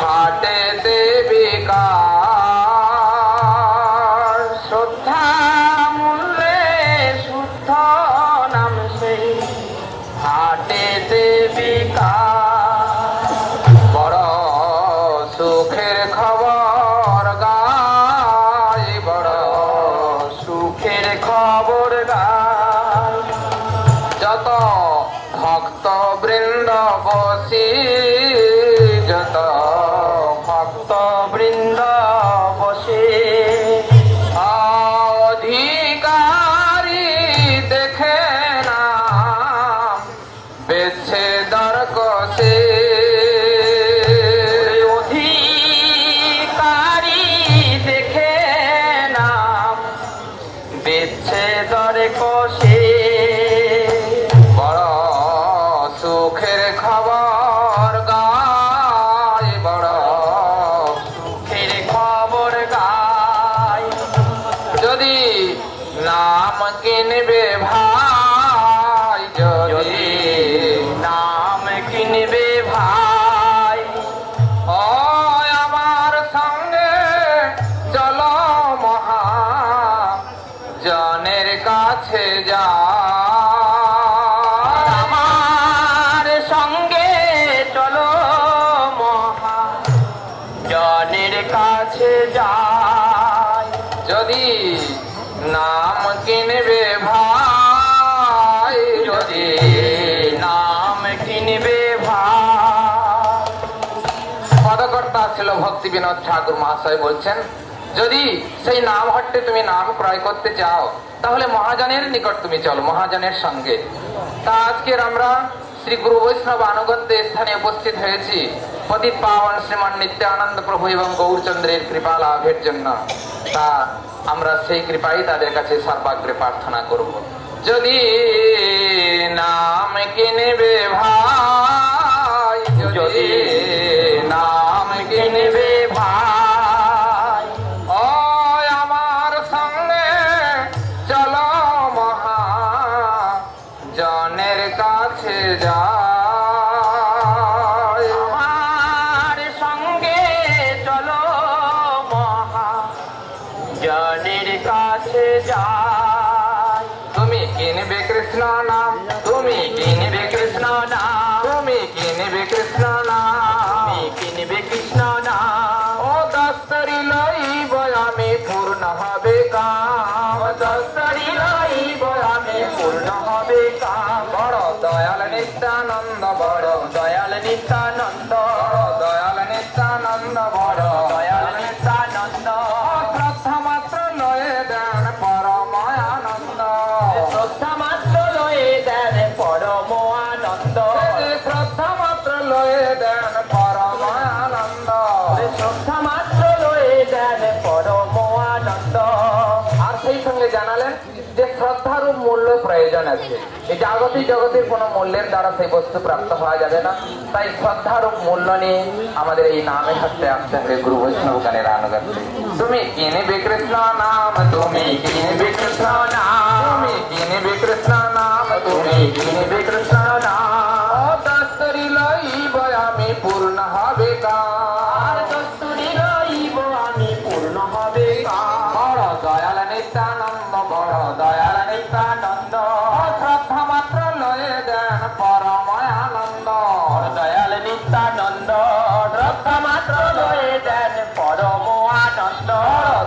হাটেতে বিকার, শ্রদ্ধা মূল্যে শুদ্ধ নাম সেই হাটেতে বিকার। বড় সুখের খবর গায়, বড় সুখের খবর গায়, যত ভক্ত বৃন্দ বসি, যত ভক্ত বৃন্দ বসে, অধিকারী দেখে না বেছে দর কষে, অধিকারী দেখে না বেছে দরে কষে। বড় সুখের খবর গায়, বড় সুখের খবর গায়, যদি নাম কিনবে ভাই, যদি নাম কিনবে ভাই, ও আমার সঙ্গে চলো মহা জনের কাছে যা, আমার সঙ্গে চলো মহা জনের কাছে যাই, যদি নাম কিনবে ভাই, যদি নাম কিনবে ভাই। পদকর্তা ছিল ভক্তি বিনোদ ঠাকুর মহাশয় বলছেন, যদি সেই নাম হট্টে তুমি নাম ক্রয় করতে চাও তাহলে মহাজনের নিকট তুমি চলো, মহাজনের সঙ্গে। তা আজকের আমরা শ্রী গুরু বৈষ্ণব আনুগত্যে স্থানে উপস্থিত হয়েছি পতিত পাবন শ্রীমান নিত্যানন্দ প্রভু এবং গৌরচন্দ্রের কৃপা লাভের জন্য। তা আমরা সেই কৃপাই তাদের কাছে সর্বাগ্রে প্রার্থনা করব। যদি নাম কিনবে ভাই, যদি নাম কিনবে ভাই, ও আমার সঙ্গে চলো মহা জনের কাছে যাই, আমার সঙ্গে চলো মহা জনের কাছে যাই। তুমি কিনবে কৃষ্ণ নাম, তুমি কিনবে কৃষ্ণ নাম, তুমি কিনবে কৃষ্ণ নাম, তুমি কিনবে কৃষ্ণ নাম, ও দস্তরি লইব আমি পূর্ণ হবে কাম, দস্তরি লইব আমি পূর্ণ হবে কাম। বড় দয়াল নিত্যানন্দ, বড় দয়াল নিত্যানন্দ, বড় দয়াল নিত্যানন্দ, বড় দয়াল নিত্যানন্দ, শ্রদ্ধা মাত্র লয়ে দেন পরম আনন্দ, শ্রদ্ধা মাত্র লয়ে দেন পরম আনন্দ, শ্রদ্ধা মাত্র লয়ে দেন পরম আনন্দ, শ্রদ্ধা মাত্র লয়ে দেন পরম আনন্দ। আর সেই সঙ্গে জানালেন যে শ্রদ্ধার মূল্য প্রয়োজন আছে, এই জাগতিক জগতের কোনো মূল্যের দ্বারা সেই বস্তু প্রাপ্ত হওয়া যাবে না। তাই শ্রদ্ধার মূল্য নিয়ে আমাদের এই নামে হাঁটতে আসতে হবে গুরু বৈষ্ণব গানের আনুগত্যে। তুমি কিনবে কৃষ্ণ নাম, তুমি কিনবে কৃষ্ণ নাম, তুমি কিনবে কৃষ্ণ নাম, তুমি কিনবে কৃষ্ণ নাম, দস্তরি লইব আমি পূর্ণ হবে কাম, দস্তরি লইব আমি পূর্ণ হবে কাম। বড় দয়াল নিত্যানন্দ, বড় দয়াল নিত্যানন্দ, শ্রদ্ধা মাত্র লয়ে দেন পরম আনন্দ, দয়াল নিত্যানন্দ, শ্রদ্ধা মাত্র লয়ে দেন পরম আনন্দ।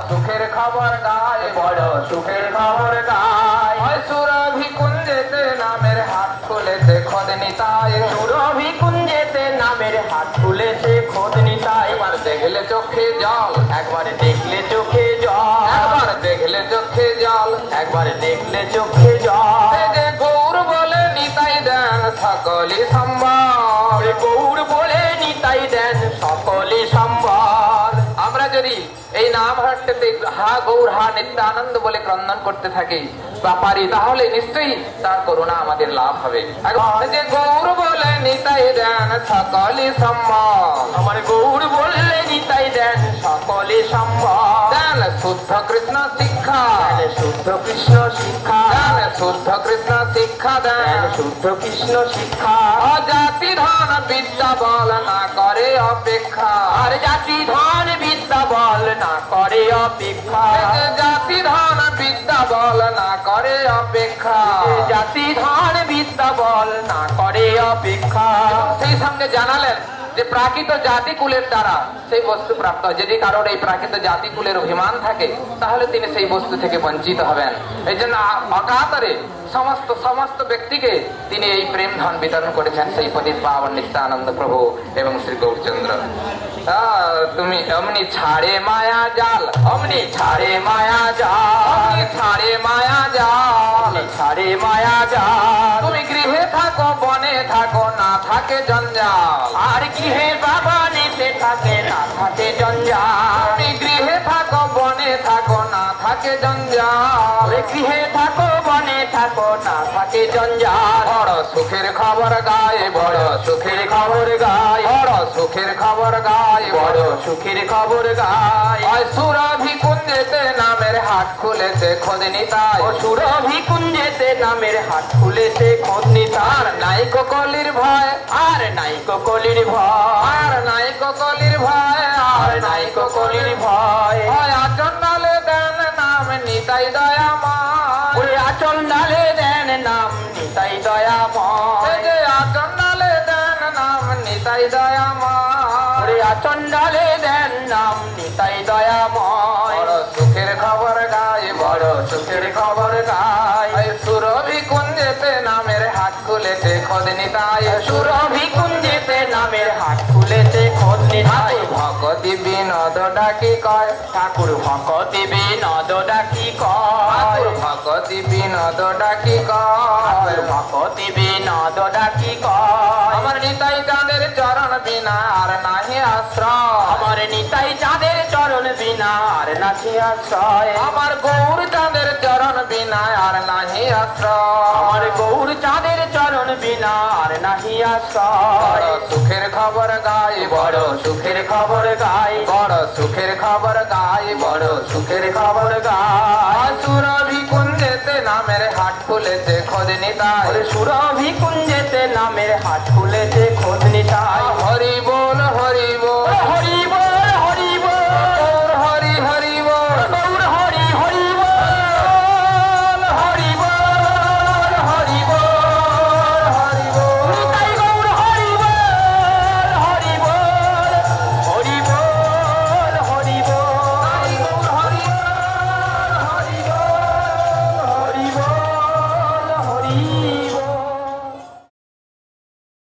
সুখের খবর গায়, বড় সুখের খবর গায়, সুরভি কুঞ্জেতে নামের হাত খুলেছে খোদ নিতাই, সুরভি কুঞ্জেতে নামের হাত খুলেছে খোদ নিতাই। এবার দেখলে চোখে জল, একবার দেখলে চোখে জল, একবার দেখলে চোখে জল, একবার দেখলে চোখে জল। যে গৌর বলে নিতাই দেন সকলে সম্বল, গৌর বলে নিতাই দেন সকলে সম্বল। আমরা যদি এই নাম হাঁটতে হা গৌর হা নিত্যানন্দ বলে ক্রন্দন করতে থাকি বা পারি, তাহলে নিশ্চয়ই তার করুণা আমাদের লাভ হবে। যে গৌর বলে নিতাই দেন সকলে সম্বল, আমার গৌর বললে নিতাই দেন সকলে সম্বল, দেন শুদ্ধ কৃষ্ণ শিক্ষা, শুদ্ধ কৃষ্ণ শিক্ষা, শুদ্ধ কৃষ্ণ শিক্ষা দেন, শুদ্ধ কৃষ্ণ শিক্ষা। জাতি ধন বিদ্যা বল না করে অপেক্ষা, আর জাতি ধন বিদ্যা বল না করে অপেক্ষা, জাতি ধন বিদ্যা বল না করে অপেক্ষা, জাতি ধন বিদ্যা বল না করে অপেক্ষা। সেই সঙ্গে জানালেন যে প্রাকৃত জাতি কুলের দ্বারা সেই বস্তু প্রাপ্ত হয়। যদি কারোর এই প্রাকৃত জাতি কুলের অভিমান থাকে তাহলে তিনি সেই বস্তু থেকে বঞ্চিত হবেন। এই জন্য অকাতরে সমস্ত সমস্ত ব্যক্তিকে তিনি এই প্রেম ধন বিতরণ করেছেন সেই পতিত পাবন নিত্যানন্দ প্রভু এবং শ্রী গৌরচন্দ্র। তুমি অমনি ছাড়ে মায়া জাল, অমনি ছাড়ে মায়া জাল, ছাড়ে মায়া জাল, ছাড়ে মায়া জাল। তুমি গৃহে থাকো বনে থাকো না থাকে জঞ্জাল, আর গৃহে বাবা নিতে থাকে না থাকে জঞ্জাল। তুমি গৃহে থাকো বনে থাকো না থাকে জঞ্জাল, গৃহে থাকো বনে থাকো না থাকে জঞ্জাল। বড় সুখের খবর গায়ে, বড় সুখের খবর গায়ে, বড় সুখের খবর গায়ে, বড় সুখের খবর গায়। সুরভি কুঞ্জেতে নামের হাট খুলেছে খোঁজ নিতাই, ও সুরভি কুঞ্জেতে নামের হাট খুলেছে খোঁজ নিতাই। আর নাই কলির ভয়, আর নাই কলির ভয়, আর নাই কলির ভয়, আর নাই কলির ভয়। আচন্ডালে দেন নাম নিতাই দয়াময়, ওই আচল ডালে দেন নাম নিতাই দয়াময়। আচন্ডালে দেন নাম নিতাই দয়াময়, ওরে আচন্ডালে দেন নাম নিতাই দয়াময়। বড় সুখের খবর গায়ে, বড় সুখের খবর গায়ে, সুরভি কুঞ্জেতে নামের হাট খুলেছে খোঁজ নিতাই, সুরভি কুঞ্জেতে নামের হাট খুলেছে খোঁজ নিতাই। ভগতি বিনোদ ডাকি কয়, ঠাকুর ভকতি বিনোদ ডাকি কয়, ভগতি বিনোদ ডাকি কয়, ভকতি বিনোদ ডাকি কয়। আমার নিতাই চাঁদের চরণ বিনা আর নাহি আশ্রয়, আমার নিতাই চাঁদের চরণ বিনা আর নাহি আশ্রয়। আমার গৌর চাঁদের চরণ বিনা আর নাহি আশ্রয়, আমার গৌর চাঁদের চরণ বিনা আর নাহি আশ্রয়। বড় সুখের খবর গায়ে, বড় সুখের খবর গায়ে, বড় সুখের খবর গায়ে, বড় সুখের খবর গায়ে, সুরভি কুঞ্জেতে নামের হাট খুলেছে খোঁজ নিতাই, সুরভি কুঞ্জেতে নামের হাট খুলেছে খোঁজ নিতাই। হরি বল হরি বল, হরি